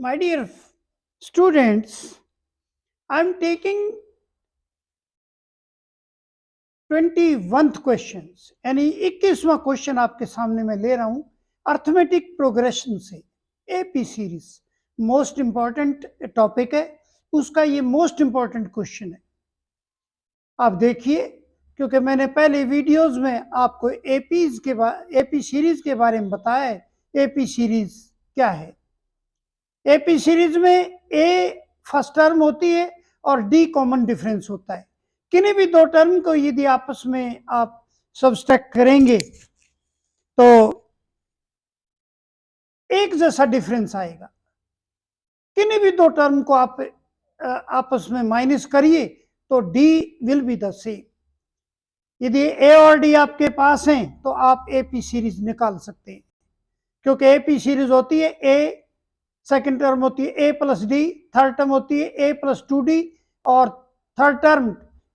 My dear students, I am taking 21th question यानी 21वां question आपके सामने मैं ले रहा हूं अर्थमेटिक प्रोग्रेशन से AP series. Most important topic है, उसका ये मोस्ट इंपॉर्टेंट क्वेश्चन है। आप देखिए, क्योंकि मैंने पहले वीडियोस में आपको एपी सीरीज के बारे में बताया है। एपी सीरीज क्या है? एपी सीरीज में ए फर्स्ट टर्म होती है और डी कॉमन डिफरेंस होता है। किन्हीं भी दो टर्म को यदि आपस में आप सब्सट्रैक्ट करेंगे तो एक जैसा डिफरेंस आएगा। किन्हीं भी दो टर्म को आप आपस में माइनस करिए तो D will be the same. यदि ए और डी आपके पास हैं तो आप एपी सीरीज निकाल सकते हैं, क्योंकि एपी सीरीज होती है ए, सेकंड टर्म होती है A plus D, third term होती है ए प्लस 2d और third term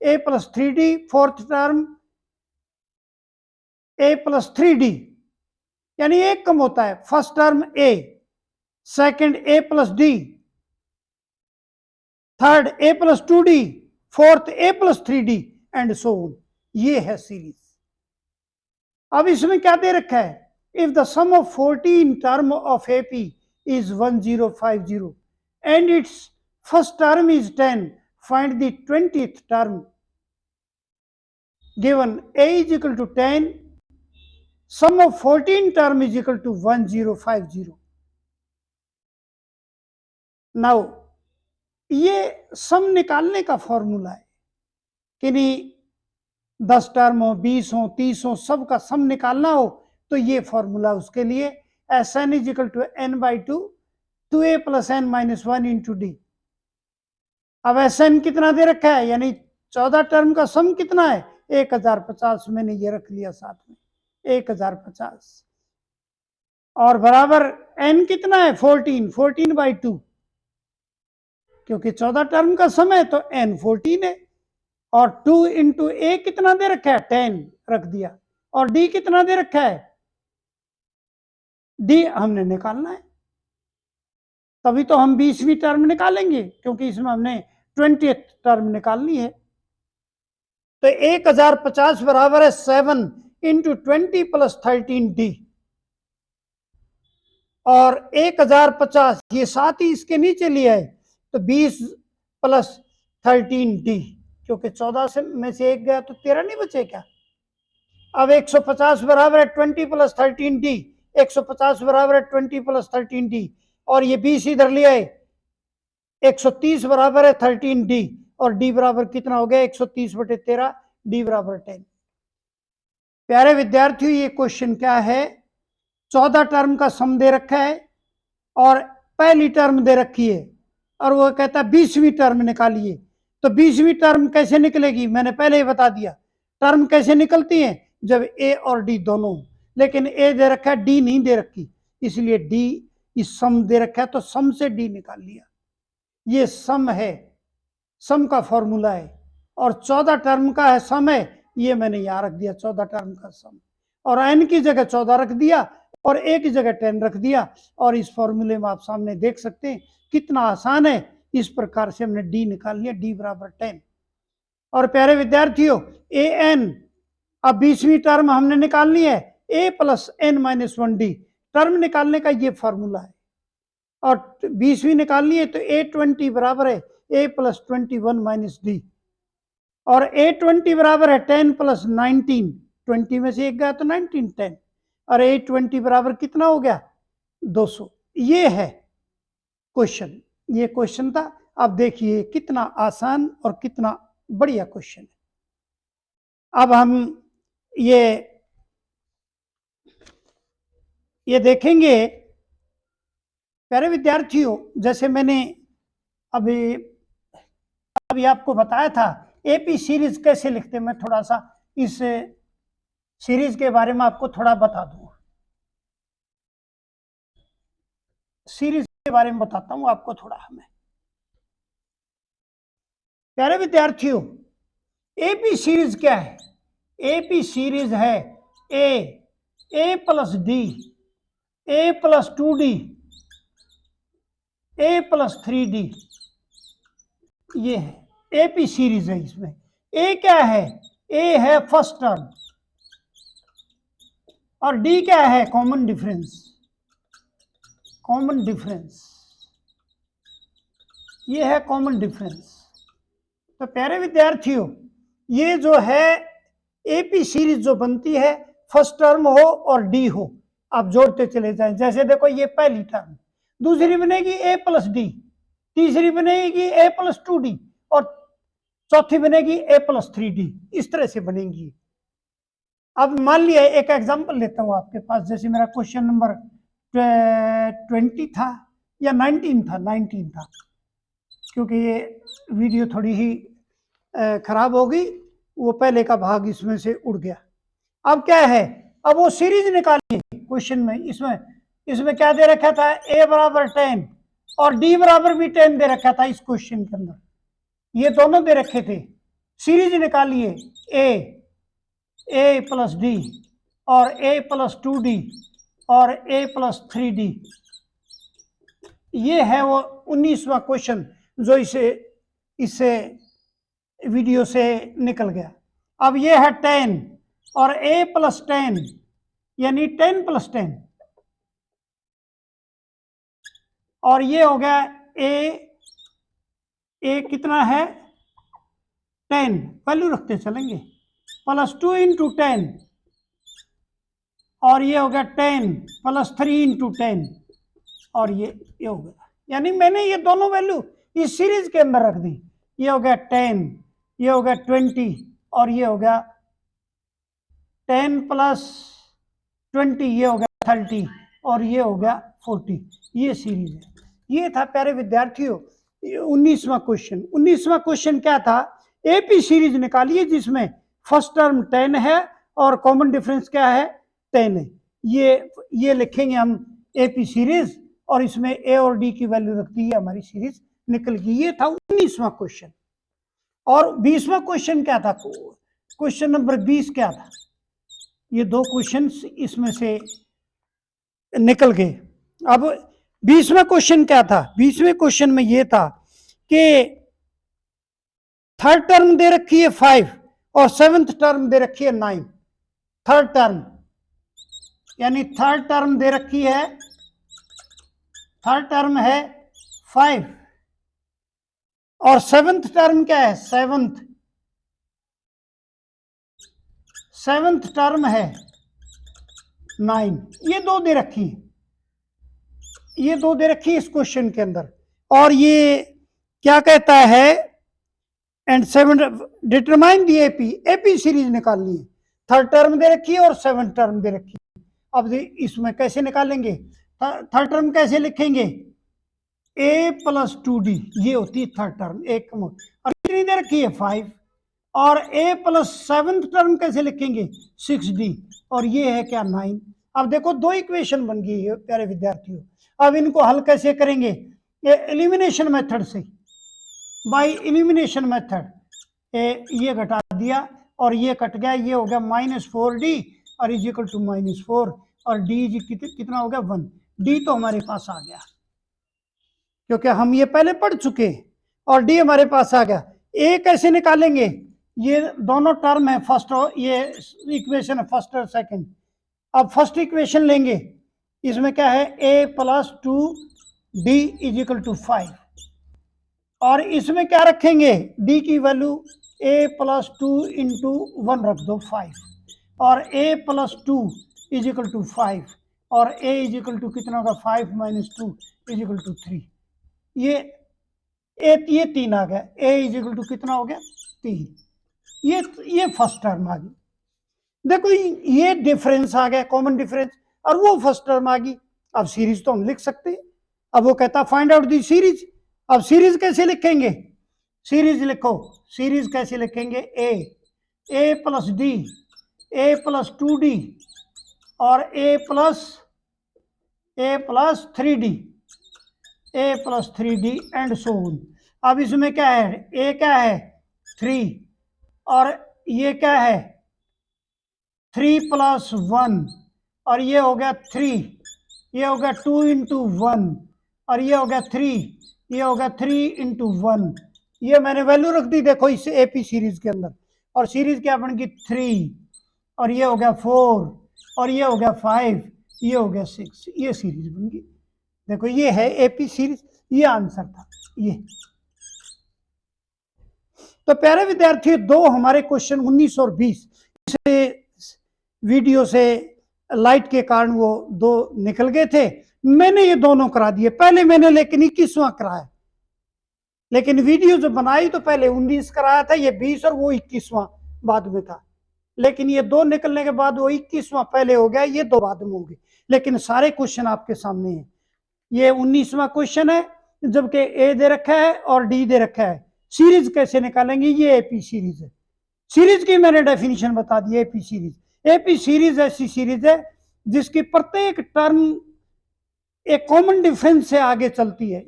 A plus 3d, fourth term A plus 3d, यानी एक कम होता है। First term A, second A plus D, third A plus 2d, fourth A plus 3d and so on. ये है series. अब इसमें क्या दे रखा है? If the sum of 14 term of AP is 1050 and its first term is 10, find the 20th term. Given a is equal to 10, sum of 14 term is equal to 1050. Now ये सम निकालने का फॉर्मूला है कि नहीं 10 टर्म हो, 20 हो, 30 हो, सब का सम निकालना हो तो ये फॉर्मूला उसके लिए Sn is equal to n by 2 2a plus n minus 1 into d। अब Sn कितना दे रखा है, यानी 14 टर्म का सम कितना है? 1050। मैंने ये रख लिया साथ में 1050 और बराबर n कितना है? 14 by 2, क्योंकि 14 टर्म का सम है तो n 14 है और 2 इंटू ए कितना दे रखा है? 10 रख दिया। और d कितना दे रखा है? d हमने निकालना है, तभी तो हम 20वीं टर्म निकालेंगे, क्योंकि इसमें हमने 20th टर्म निकालनी है। तो 1050 बराबर है 7 इंटू 20 प्लस 13d और 1050 ये साथ ही इसके नीचे लिया है तो 20 प्लस 13d, क्योंकि 14 से में से एक गया तो 13 नहीं बचे क्या? अब 150 बराबर है 20 प्लस 13d, 150 बराबर है 20 प्लस 13d और ये 20 इधर लिया है 130 बराबर है 13d और d बराबर कितना हो गया? 130 बटे 13, d बराबर 10। प्यारे विद्यार्थियों, ये क्वेश्चन क्या है? 14 टर्म का सम दे रखा है और पहली टर्म दे रखी है और वो कहता है 20वीं टर्म निकालिए। तो 20वीं टर्म कैसे निकलेगी? मैंने पहले ही बता दिया। टर्म कैसे निकलती है? जब ए और डी दोनों, लेकिन ए दे रखा है, डी नहीं दे रखी, इसलिए डी इस सम दे रखा है तो सम से डी निकाल लिया। ये सम है, सम का फॉर्मूला है और 14 टर्म का है सम है, ये मैंने यहां रख दिया 14 टर्म का सम और n की जगह 14 रख दिया और a की जगह 10 रख दिया। और इस फॉर्मूले में आप सामने देख सकते हैं कितना आसान है। इस प्रकार से हमने d निकाल लिया, d बराबर 10। और प्यारे विद्यार्थियों, ए एन, अब 20वीं टर्म हमने निकालनी है a plus n minus 1d। Term निकालने का ये फॉर्मूला है और 20वीं निकालनी है तो a20 बराबर है a प्लस 21 माइनस डी और a20 बराबर है 10 प्लस 19, 20 में से एक गया तो 19, 10 और a20 बराबर कितना हो गया? 200। ये है क्वेश्चन, ये क्वेश्चन था। अब देखिए कितना आसान और कितना बढ़िया क्वेश्चन है। अब हम ये देखेंगे प्यारे विद्यार्थियों, जैसे मैंने अभी आपको बताया था एपी सीरीज कैसे लिखते हैं। मैं थोड़ा सा इस सीरीज के बारे में आपको थोड़ा बता दूं, सीरीज के बारे में बताता हूं आपको थोड़ा। हमें प्यारे विद्यार्थियों, एपी सीरीज क्या है? एपी सीरीज है A plus D, A plus 2d A plus 3D, ये है एपी सीरीज है। इसमें ए क्या है, ए है फर्स्ट टर्म और डी क्या है, कॉमन डिफरेंस। कॉमन डिफरेंस, ये है कॉमन डिफरेंस। तो प्यारे विद्यार्थियों, ये जो है एपी सीरीज जो बनती है, फर्स्ट टर्म हो और डी हो, आप जोड़ते चले जाएं। जैसे देखो ये पहली टर्म, दूसरी बनेगी ए प्लस डी, तीसरी बनेगी ए प्लस 2D और चौथी बनेगी ए प्लस 3D। इस तरह से बनेगी। अब मान लिया एक एग्जांपल लेता हूं आपके पास, जैसे मेरा क्वेश्चन नंबर 20 था या 19 था, क्योंकि ये वीडियो थोड़ी ही खराब हो गई, वो पहले का भाग इसमें से उड़ गया। अब क्या है, अब वो सीरीज निकालिए क्वेश्चन में। इसमें क्या दे रखा था, a बराबर 10 और d बराबर भी 10 दे रखा था इस क्वेश्चन के अंदर, ये दोनों दे रखे थे। सीरीज निकालिए a प्लस डी और a प्लस 2D और a प्लस 3D। ये है वो 19वां क्वेश्चन जो इससे वीडियो से निकल गया। अब ये है 10 और a प्लस 10 यानी 10 प्लस 10, और ये हो गया a कितना है 10, वैल्यू रखते चलेंगे, प्लस 2 इंटू 10 और ये हो गया 10 प्लस 3 इंटू 10 और ये हो गया। यानी मैंने ये दोनों वैल्यू इस सीरीज के अंदर रख दी। ये हो गया 10, ये हो गया 20 और ये हो गया 10 प्लस 20, ये हो गया 30 और ये हो गया 40। ये सीरीज है। ये था प्यारे विद्यार्थियों 19वां क्वेश्चन। 19वां क्वेश्चन क्या था, एपी सीरीज निकालिए जिसमें फर्स्ट टर्म 10 है और कॉमन डिफरेंस क्या है 10 है। ये लिखेंगे हम एपी सीरीज और इसमें ए और डी की वैल्यू रख दी, हमारी सीरीज निकल गई। ये था 19वां क्वेश्चन। और 20वां क्वेश्चन क्या था, क्वेश्चन नंबर 20 क्या था, ये दो क्वेश्चन इसमें से निकल गए। अब 20वां क्वेश्चन क्या था, 20वें क्वेश्चन में ये था कि थर्ड टर्म दे रखी है 5 और सेवंथ टर्म दे रखी है 9। थर्ड टर्म यानी थर्ड टर्म दे रखी है, थर्ड टर्म है 5 और सेवंथ टर्म क्या है, सेवंथ टर्म है 9। ये दो दे रखी है, ये दो दे रखी है इस क्वेश्चन के अंदर। और ये क्या कहता है, and 7 determine the AP series निकालनी है। थर्ड टर्म दे रखी है और सेवंथ टर्म दे रखी है। अब इसमें कैसे निकालेंगे, थर्ड टर्म कैसे लिखेंगे, a प्लस 2D, ये होती है थर्ड टर्म, एक और कितनी दे रखी है 5, और a प्लस सेवंथ टर्म कैसे लिखेंगे 6D और ये है क्या 9। अब देखो दो इक्वेशन बन गई है प्यारे विद्यार्थियों। अब इनको हल कैसे करेंगे, एलिमिनेशन मेथड से, बाय एलिमिनेशन मेथड। ये घटा दिया और ये कट गया, ये हो गया -4D और इज इक्वल टू -4 और D कितना हो गया 1। D तो हमारे पास आ गया क्योंकि हम ये पहले पढ़ चुके और D हमारे पास आ गया। A कैसे निकालेंगे, ये दोनों टर्म है फर्स्ट और ये इक्वेशन है फर्स्ट और सेकंड। अब फर्स्ट इक्वेशन लेंगे, इसमें क्या है a plus 2D is equal to 5 और इसमें क्या रखेंगे, D की वैल्यू a प्लस 2 इंटू 1 रख दो 5 और a plus 2 is equal to 5 और a इज इक्वल टू कितना होगा 5 माइनस 2 इज इक्वल टू 3। ये 3 आ गया, a इज इक्वल टू कितना हो गया 3। ये फर्स्ट टर्म आ गई। देखो ये डिफरेंस आ गया कॉमन डिफरेंस और वो फर्स्ट टर्म आ गई। अब सीरीज तो हम लिख सकते हैं। अब वो कहता फाइंड आउट दी सीरीज। अब सीरीज कैसे लिखेंगे, सीरीज लिखो, सीरीज कैसे लिखेंगे, a plus d, a plus 2D और a plus 3D, a plus 3D and so on. अब इसमें क्या है, a क्या है 3 और ये क्या है 3 + 1 और ये हो गया 3, ये हो गया 2 × 1 और ये हो गया 3, ये हो गया 3 इंटू 1, ये मैंने वैल्यू रख दी देखो इस एपी सीरीज के अंदर, और सीरीज क्या बन गई 3, और ये हो गया 4, और ये हो गया 5, ये हो गया 6, ये सीरीज बन गई। देखो ये है एपी सीरीज, ये आंसर था ये। तो प्यारे विद्यार्थी, दो हमारे क्वेश्चन 19 और 20 वीडियो से लाइट के कारण वो दो निकल गए थे, मैंने ये दोनों करा दिए। पहले मैंने लेकिन 21वां कराया, लेकिन वीडियो जो बनाई तो पहले 19 कराया था, ये 20 और वो 21वां बाद में था। लेकिन ये दो निकलने के बाद वो 21वां पहले हो गया, ये दो बाद में हो गए, लेकिन सारे क्वेश्चन आपके सामने हैं। ये 19वां क्वेश्चन है, जबकि ए दे रखा है और डी दे रखा है। सीरीज कैसे निकालेंगे, ये एपी सीरीज है। सीरीज की मैंने डेफिनेशन बता दी। एपी सीरीज, एपी सीरीज ऐसी सीरीज है जिसकी प्रत्येक टर्म एक कॉमन डिफरेंस से आगे चलती है,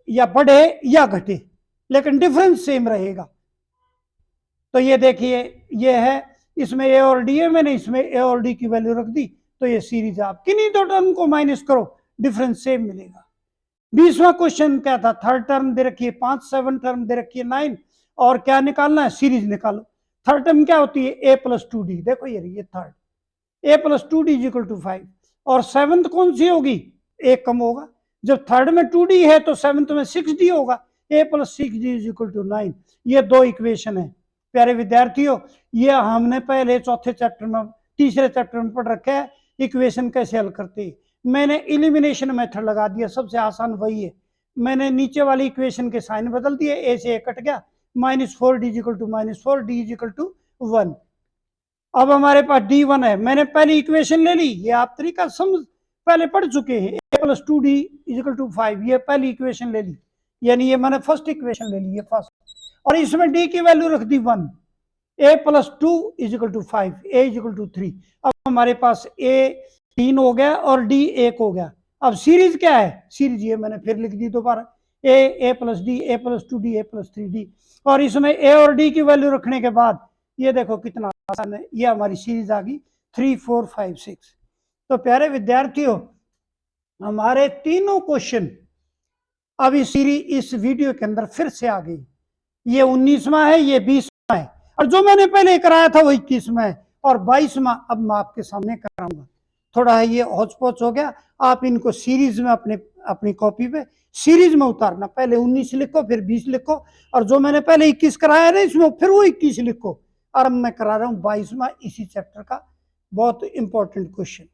या बढ़े या घटे, लेकिन डिफरेंस सेम रहेगा। तो ये देखिए, ये है, इसमें ए और डी है, मैंने इसमें ए और डी की वैल्यू रख दी, तो ये सीरीज है। आप किन्हीं दो टर्म को माइनस करो, डिफरेंस सेम मिलेगा। 20वां क्वेश्चन क्या था, थर्ड टर्म दे रखी है 5, 7 टर्म दे रखी है 9, और क्या निकालना है, सीरीज निकालो। थर्ड टर्म क्या होती है, ए प्लस 2डी, देखो ये थर्ड, ए प्लस 2डी इज इक्वल टू 5, और सेवंथ कौन सी होगी, एक कम होगा। जब थर्ड में 2d है तो सेवंथ में 6d होगा, A plus 6d is equal to 9। ये दो इक्वेशन है प्यारे विद्यार्थियों, ये हमने पहले चौथे चैप्टर में, तीसरे चैप्टर में पढ़ रखा है, इक्वेशन कैसे हल करते हैं। मैंने इलिमिनेशन मेथड लगा दिया, सबसे आसान वही है। मैंने नीचे वाली इक्वेशन के साइन बदल दिए, ए से ए कट गया, -4d is equal to -4, d is equal to 1। अब हमारे पास d1 है, मैंने पहली इक्वेशन ले ली, ये आप तरीका समझ पहले पढ़ चुके हैं, a plus 2d is equal to 5, ये पहली इक्वेशन ले ली, यानी ये मैंने फर्स्ट इक्वेशन ले ली, ये फर्स्ट, और इसमें d की वैल्यू रख दी 1, a plus 2 is equal to 5, a is equal to 3। अब हमारे पास a 3 हो गया और d 1 हो गया। अब सीरीज क्या है, सीरीज ये मैंने फिर लिख दी दोबारा, a plus d, a plus 2d, a plus 3d, और इसमें a और d की वैल्यू रखने के बाद ये देखो कितना आसान है, ये हमारी सीरीज आ गई 3, 4, 5, 6। तो प्यारे विद्यार्थियों, हमारे तीनों क्वेश्चन अब इस सीरीज, इस वीडियो के अंदर फिर से आ गई। ये 19वां है, ये 20वां है, और जो मैंने पहले कराया था वो 21वां है, और 22वां अब मैं आपके सामने कराऊंगा। थोड़ा है ये हौच पौच हो गया, आप इनको सीरीज में अपनी कॉपी पे सीरीज में उतारना, पहले 19 लिखो, फिर 20 लिखो, और जो मैंने पहले 21 कराया ना इसमें फिर वो 21 लिखो। और अब मैं करा रहा हूं 22वां इसी चैप्टर का बहुत इंपॉर्टेंट क्वेश्चन।